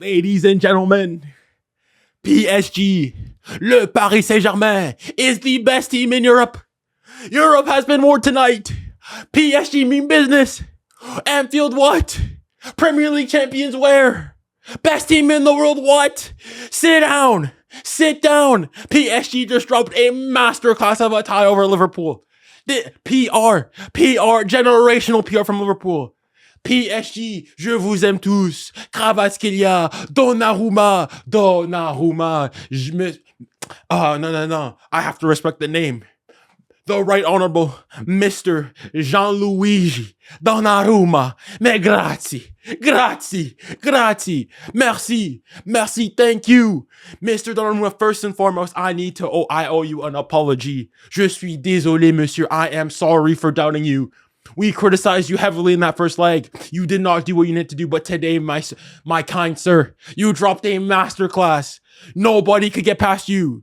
Ladies and gentlemen, PSG, le Paris Saint-Germain, is the best team in Europe. Europe has been warned tonight. PSG mean business. Anfield what? Premier League champions where? Best team in the world what? Sit down. Sit down. PSG just dropped a masterclass of a tie over Liverpool. PR, generational PR from Liverpool. PSG, je vous aime tous. 𝐓𝐿𝑃𝐿𝐼𝐎𝐑𝐎, Donnarumma. No. I have to respect the name. The Right Honorable Mr. Gianluigi Donnarumma. Mais grazie. Merci, thank you. Mr. Donnarumma, first and foremost, I owe you an apology. Je suis désolé, monsieur. I am sorry for doubting you. We criticized you heavily in that first leg. You did not do what you needed to do, but today, my kind sir, you dropped a masterclass. Nobody could get past you.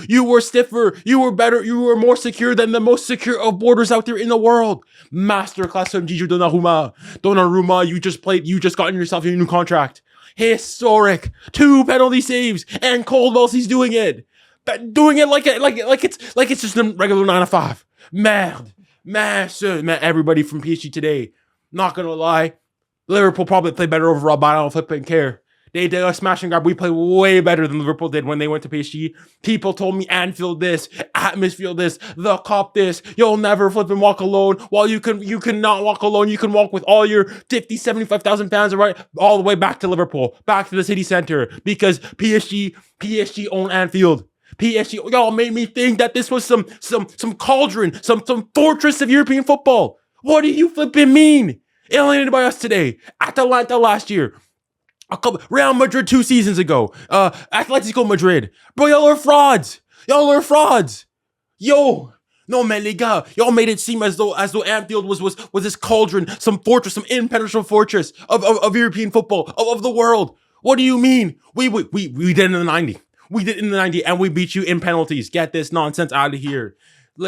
You were stiffer. You were better. You were more secure than the most secure of borders out there in the world. Masterclass from Gigi Donnarumma. You just gotten yourself a new contract. Historic. 2 penalty saves, and 𝐁𝐄𝐒𝐓 doing it. Doing it like it's just a regular 9 to 5. Merde. Everybody from PSG today. Not gonna lie, Liverpool probably played better overall, but I don't flipping care. They did a smash and grab. We played way better than Liverpool did when they went to PSG. People told me Anfield this, atmosphere this, the cop this. You'll never flip and walk alone. Well, you cannot walk alone. You can walk with all your 50, 75,000 fans, right? All the way back to Liverpool, back to the city center, because PSG own Anfield. PSG, y'all made me think that this was some cauldron, some fortress of European football. What do you flipping mean? Alienated by us today. Atalanta last year. Real Madrid 2 seasons ago. Atletico Madrid. Bro, y'all are frauds. Yo. No, man, les gars. Y'all made it seem as though Anfield was this cauldron, some fortress, some impenetrable fortress of European football, of the world. What do you mean? We did it in the 90s. We did it in the 90s, and we beat you in penalties. Get this nonsense out of here.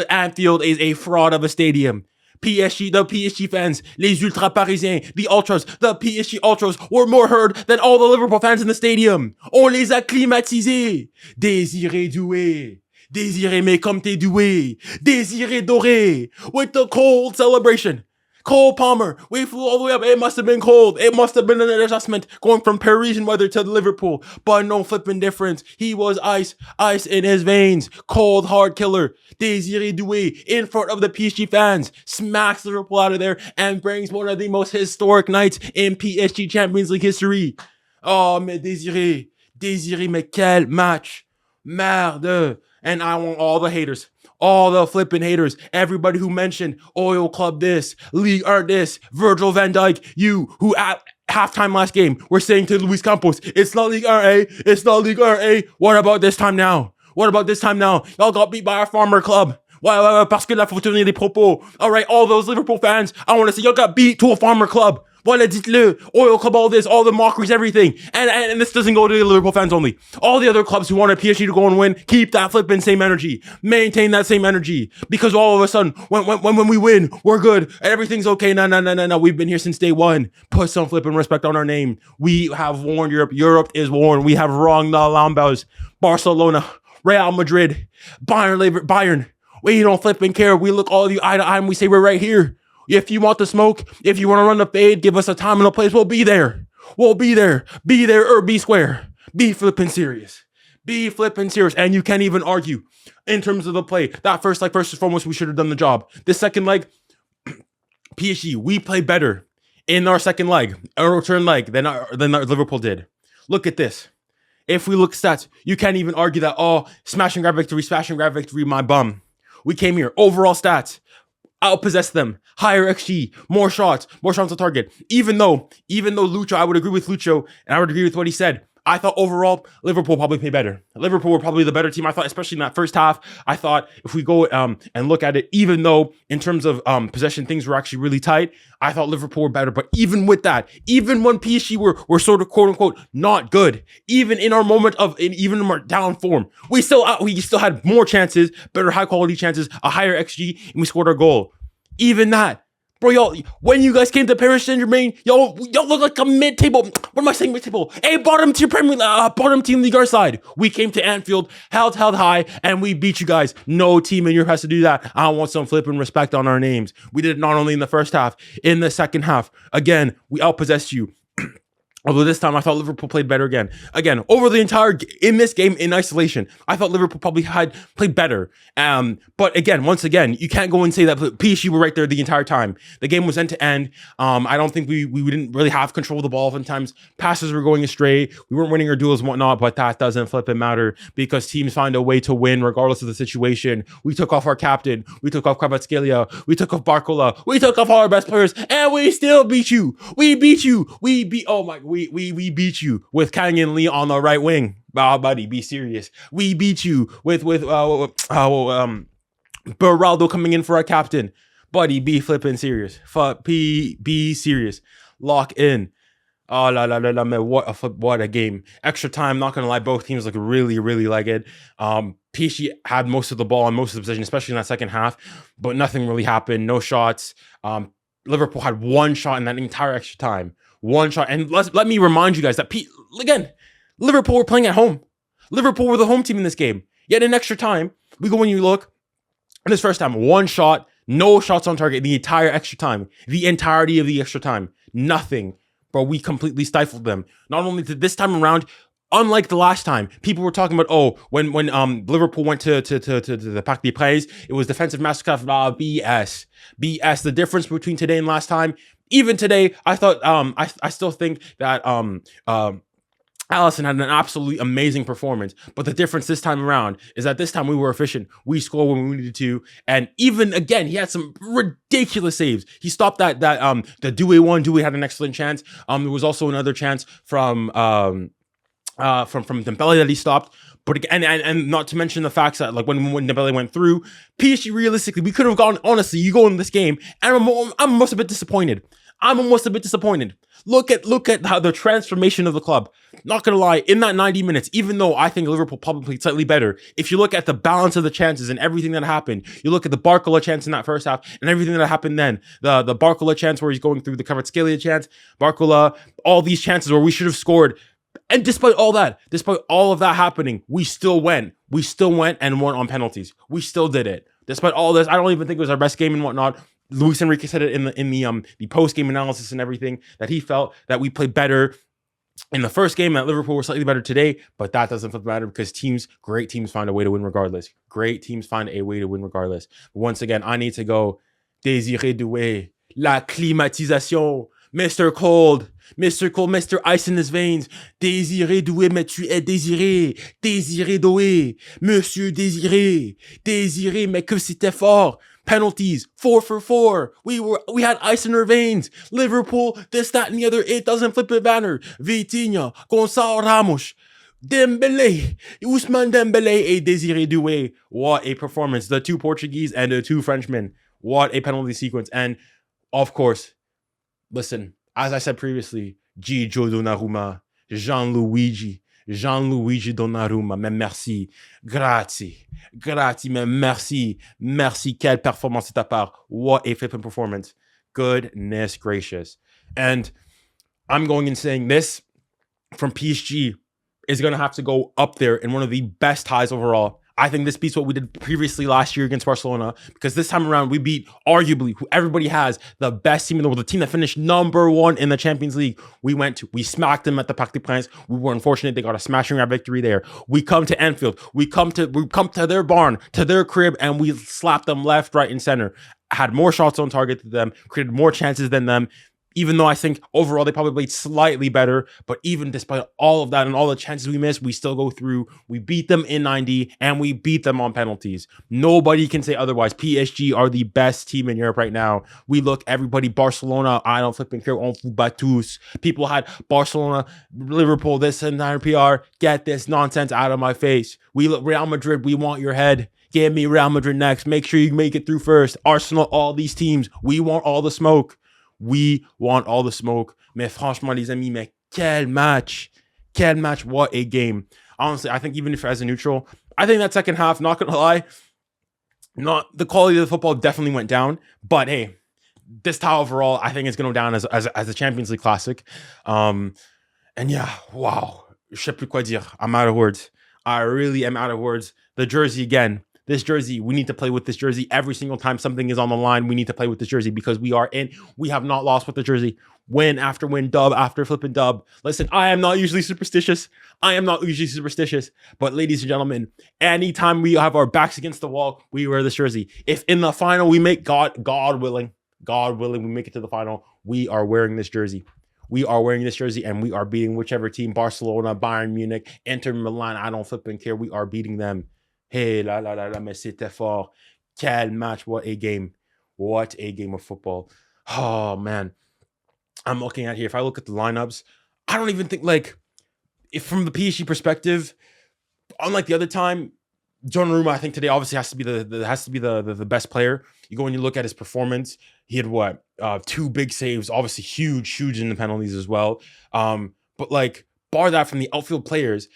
Anfield is a fraud of a stadium. The PSG fans, les ultra parisiens, the ultras, the PSG ultras were more heard than all the Liverpool fans in the stadium. On les a climatisés. Désiré doué. Désiré mais comme t'es doué. Désiré doré. With the cold celebration. Cole Palmer, we flew all the way up. It must have been cold. It must have been an adjustment going from Parisian weather to Liverpool. But no flipping difference. He was ice in his veins. Cold, hard killer. Désiré Doué in front of the PSG fans. Smacks Liverpool out of there and brings one of the most historic nights in PSG Champions League history. Oh, mais Désiré, mais quel match. Merde. And I want all the haters. All the flipping haters, everybody who mentioned Oil Club this, Ligue 1 this, Virgil van Dijk, you who at halftime last game were saying to Luis Campos, it's not Ligue 1 A, it's not Ligue 1 A. What about this time now? Y'all got beat by our farmer club. Ouais, parce que là, faut tenir des propos. All right, all those Liverpool fans, I want to say y'all got beat to a farmer club. Voilà, dites-le. Oil Club, all this, all the mockeries, everything. And this doesn't go to the Liverpool fans only. All the other clubs who wanted PSG to go and win, keep that flipping same energy. Maintain that same energy. Because all of a sudden, when we win, we're good. And everything's okay. No. We've been here since day one. Put some flipping respect on our name. We have warned Europe. Europe is warned. We have wronged the Lambaus. Barcelona, Real Madrid, Bayern. We don't flipping care. We look all of you eye to eye and we say we're right here. If you want the smoke, if you want to run the fade, give us a time and a place. We'll be there. Be there or be square. Be flipping serious. And you can't even argue in terms of the play. That first leg, first and foremost, we should have done the job. This second leg, PSG, we played better in our second leg, our return leg, than our Liverpool did. Look at this. If we look at stats, you can't even argue that, smash and grab victory, my bum. We came here, overall stats. Outpossess them, higher XG, more shots on target. Even though Lucho, I would agree with Lucho, and I would agree with what he said. I thought overall, Liverpool probably played better. Liverpool were probably the better team. I thought, especially in that first half, I thought if we go and look at it, even though in terms of possession, things were actually really tight, I thought Liverpool were better. But even with that, even when PSG were sort of quote unquote not good, even in our moment even in our down form, we still had more chances, better high quality chances, a higher XG, and we scored our goal. Even that, Bro, y'all, when you guys came to Paris Saint-Germain, y'all look like a mid-table. What am I saying, mid-table? A bottom tier bottom team Ligue 1 side. We came to Anfield, held high, and we beat you guys. No team in Europe has to do that. I want some flipping respect on our names. We did it not only in the first half, in the second half. Again, we outpossessed you. Although this time I thought Liverpool played better again. Again, over the entire in this game in isolation, I thought Liverpool probably had played better. But again, once again, you can't go and say that PSG were right there the entire time. The game was end to end. I don't think we didn't really have control of the ball. Sometimes passes were going astray. We weren't winning our duels and whatnot, but that doesn't flipping matter because teams find a way to win regardless of the situation. We took off our captain. We took off 𝐓𝐄𝐻𝐿. We took off �10𝙪𝙨𝑞𝐿𝑎. We took off all our best players, and we still beat you. We beat you. We beat. Oh my. We beat you with 𝐿𝐻𝐿𝐾𝐌 on the right wing. Oh, buddy, be serious. We beat you with Beraldo coming in for our captain. Buddy, be flipping serious. Be serious. Lock in. Oh la la la la man, what a game. Extra time, not gonna lie, both teams look really, really like it. PSG had most of the ball and most of the possession, especially in that second half, but nothing really happened. No shots. Liverpool had one shot in that entire extra time. One shot. And let me remind you guys that, again, Liverpool were playing at home. Liverpool were the home team in this game. Yet in extra time, we go when you look, in this first time, one shot, no shots on target the entire extra time. The entirety of the extra time. Nothing. Bro, we completely stifled them. Not only did this time around, unlike the last time, people were talking about, oh, when Liverpool went to the Parc des Princes, it was defensive masterclass. BS. BS. The difference between today and last time, even today, I thought, I still think that Alisson had an absolutely amazing performance. But the difference this time around is that this time we were efficient. We scored when we needed to. And even again, he had some ridiculous saves. He stopped the 𝙀𝙖𝙬𝙀 had an excellent chance. There was also another chance from Dembele that he stopped. But again, and not to mention the facts that like when Dembele went through, PSG realistically, we could have gone, honestly, you go in this game, and I'm almost a bit disappointed. Look at how the transformation of the club. Not gonna lie, in that 90 minutes, even though I think Liverpool probably played slightly better, if you look at the balance of the chances and everything that happened, you look at the �10𝙪𝙨 chance in that first half and everything that happened then, the �10𝙪𝙨 chance where he's going through the 𝐓𝐿𝐾𝐌 chance, �10𝙪𝙨, all these chances where we should have scored. And despite all of that happening, we still went and won on penalties. We still did it. Despite all this, I don't even think it was our best game and whatnot. Luis Enrique said it in the post-game analysis and everything, that he felt that we played better in the first game, that Liverpool were slightly better today, but that doesn't matter because great teams find a way to win regardless. Great teams find a way to win regardless. Once again, I need to go 𝙎𝙊𝘾𝐿𝘾𝑆, la climatisation, Mr. Cold, Mr. Ice in his veins. 𝙎𝙊𝘾𝐿𝘾, mais tu es désiré. 𝙎𝙎𝑅𝑒, Monsieur Désiré. 𝙎𝙎𝑅𝑒, mais que c'était fort. Penalties, 4 for 4. We had ice in our veins. Liverpool, this, that, and the other. It doesn't flip a banner. Vitinha, Gonçalo Ramos, Dembele, Ousmane Dembele, and Désiré Doué. What a performance. The 2 Portuguese and the 2 Frenchmen. What a penalty sequence. And of course, listen, as I said previously, Gigio Donnarumma, Gianluigi Donnarumma, mais merci, grazie, mais merci, quelle performance de ta part, what a flipping performance, goodness gracious. And I'm going and saying this from PSG is going to have to go up there in one of the best ties overall. I think this beats what we did previously last year against Barcelona, because this time around we beat arguably who everybody has, the best team in the world, the team that finished #1 in the Champions League. We smacked them at the Parc des Princes. We were unfortunate; they got a smashing victory there. We come to Anfield, we come to their barn, to their crib, and we slap them left, right, and center. Had more shots on target than them, created more chances than them. Even though I think overall they probably played slightly better, but even despite all of that and all the chances we missed, we still go through. We beat them in 90 and we beat them on penalties. Nobody can say otherwise. PSG are the best team in Europe right now. We look, everybody, Barcelona, I don't flipping care, on fout bat tous. People had Barcelona, Liverpool, this and that PR. Get this nonsense out of my face. We look, Real Madrid, we want your head. Give me Real Madrid next. Make sure you make it through first. Arsenal, all these teams. We want all the smoke. We want all the smoke. Mais franchement, les amis, mais quel match. Quel match. What a game. Honestly, I think even if as a neutral, I think that second half, not going to lie, the quality of the football definitely went down. But hey, this tie overall, I think it's going to go down as a Champions League classic. And yeah, wow. Je sais plus quoi dire. I'm out of words. I really am out of words. The jersey again. This jersey, we need to play with this jersey every single time something is on the line. We need to play with this jersey because we are in. We have not lost with the jersey. Win after win, dub after flipping dub. Listen, I am not usually superstitious. But ladies and gentlemen, anytime we have our backs against the wall, we wear this jersey. If in the final we make God willing, we make it to the final, we are wearing this jersey. We are wearing this jersey and we are beating whichever team, Barcelona, Bayern Munich, Inter Milan, I don't flipping care. We are beating them. Hey, mais c'était fort. Quel match, what a game. What a game of football. Oh, man. I'm looking at here. If I look at the lineups, I don't even think, like, if from the PSG perspective, unlike the other time, Donnarumma, I think today obviously has to be the best player. You go and you look at his performance. He had what? 2 big saves, obviously huge in the penalties as well. But like, bar that from the outfield players,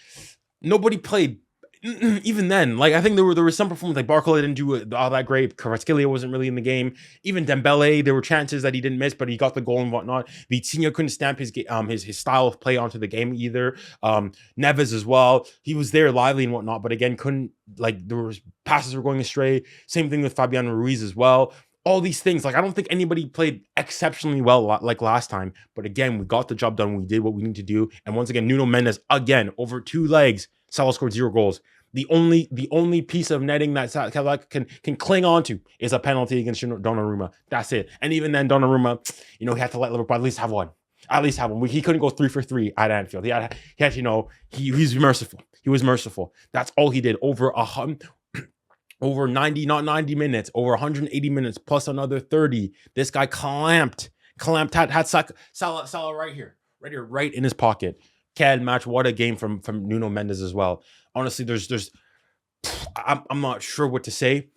nobody played. Even then, like, I think there was some performance, like Barcola didn't do all that great. 𝐓𝐿𝐾𝐌 wasn't really in the game. Even Dembele, there were chances that he didn't miss, but he got the goal and whatnot. 𝐕tinha couldn't stamp his style of play onto the game either. Neves as well, he was there lively and whatnot, but again couldn't, like, there was passes were going astray. Same thing with Fabian Ruiz as well. All these things, like, I don't think anybody played exceptionally well like last time, but again, we got the job done. We did what we need to do, and once again, Nuno Mendes again over 2 legs. Salah scored 0 goals. The only piece of netting that Salah can cling on to is a penalty against Donnarumma. That's it. And even then, Donnarumma, he had to let Liverpool at least have one. He couldn't go 3 for 3 at Anfield. He had he's merciful. He was merciful. That's all he did. Over 90, not 90 minutes, over 180 minutes plus another 30. This guy clamped, had Salah right here, right in his pocket. Quel match, what a game from Nuno Mendes as well. Honestly, I'm not sure what to say.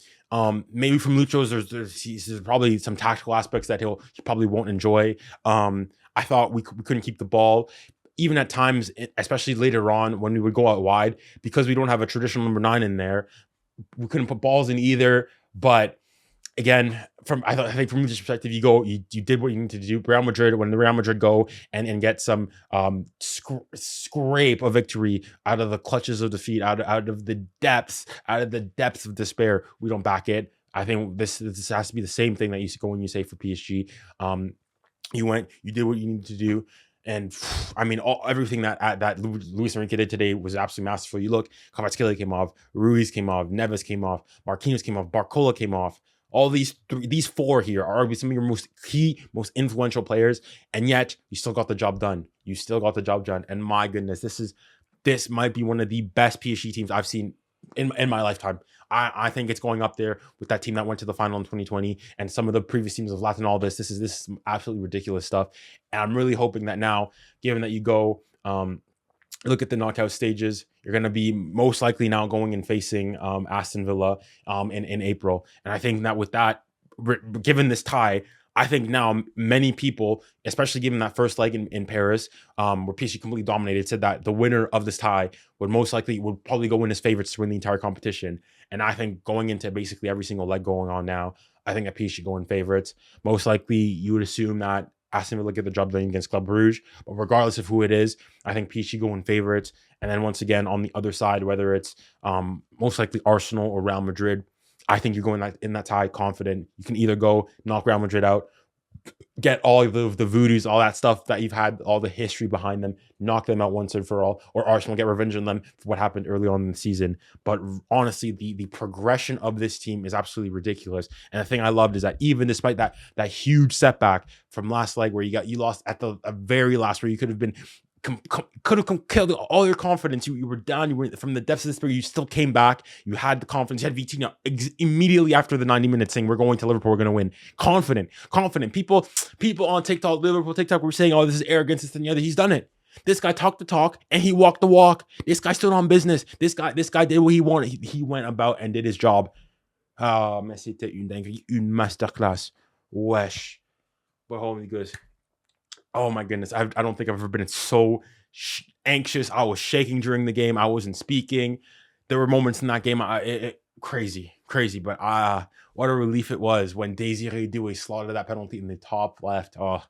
Maybe from Lucho's, there's probably some tactical aspects that he probably won't enjoy. I thought we couldn't keep the ball. Even at times, especially later on when we would go out wide, because we don't have a traditional number 9 in there, we couldn't put balls in either. But again, I think from this perspective, you did what you need to do. When the Real Madrid go and get some scrape a victory out of the clutches of defeat, out of the depths of despair, we don't back it. I think this has to be the same thing that you go when you say for PSG. You did what you needed to do. And I mean, everything that Luis Enrique did today was absolutely masterful. You look, 𝐓𝐿𝐾𝐌 came off, Ruiz came off, Neves came off, Marquinhos came off, Barcola came off. All these 4 here are some of your most influential players, and yet you still got the job done. And my goodness, this might be one of the best PSG teams I've seen in my lifetime. I think it's going up there with that team that went to the final in 2020 and some of the previous teams of Latin. All this is absolutely ridiculous stuff, and I'm really hoping that now, given that you go look at the knockout stages, you're going to be most likely now going and facing Aston Villa in April. And I think that with that, given this tie, I think now many people, especially given that first leg in Paris, where PSG completely dominated, said that the winner of this tie would probably go in as favorites to win the entire competition. And I think going into basically every single leg going on now, I think that PSG go in favorites. Most likely, you would assume that Aston Villa get the job done against Club Brugge, but regardless of who it is, I think PSG go in favorites. And then once again, on the other side, whether it's most likely Arsenal or Real Madrid, I think you're going in that tie confident. You can either go knock Real Madrid out, get all of the voodoos, all that stuff that you've had, all the history behind them, knock them out once and for all, or Arsenal get revenge on them for what happened early on in the season. But honestly, the progression of this team is absolutely ridiculous. And the thing I loved is that even despite that huge setback from last leg where you lost at the very last, where you could have killed all your confidence. You were down. You were from the depths of despair. You still came back. You had the confidence. You had 𝐕tinha immediately after the 90 minutes saying, "We're going to Liverpool. We're going to win." Confident. People on TikTok, Liverpool TikTok, were saying, "Oh, this is arrogance, this and the other." He's done it. This guy talked the talk and he walked the walk. This guy stood on business. This guy did what he wanted. He went about and did his job. Ah, mais c'était une masterclass. Wesh. But holy goodness. Oh my goodness. I don't think I've ever been so anxious. I was shaking during the game. I wasn't speaking. There were moments in that game. Crazy. crazy. But what a relief it was when 𝙎𝙬𝘼 slaughtered that penalty in the top left. Oh,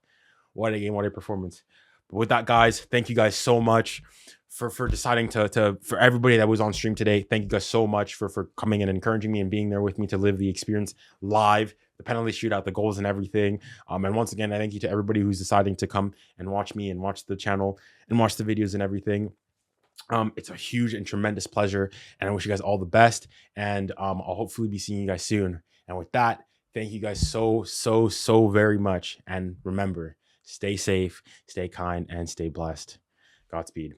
what a game, what a performance. But with that, guys, thank you guys so much for deciding to for everybody that was on stream today. Thank you guys so much for coming and encouraging me and being there with me to live the experience live, the penalty shootout, the goals and everything. And once again, I thank you to everybody who's deciding to come and watch me and watch the channel and watch the videos and everything. It's a huge and tremendous pleasure, and I wish you guys all the best, and I'll hopefully be seeing you guys soon. And with that, thank you guys so very much, and remember, stay safe, stay kind, and stay blessed. Godspeed.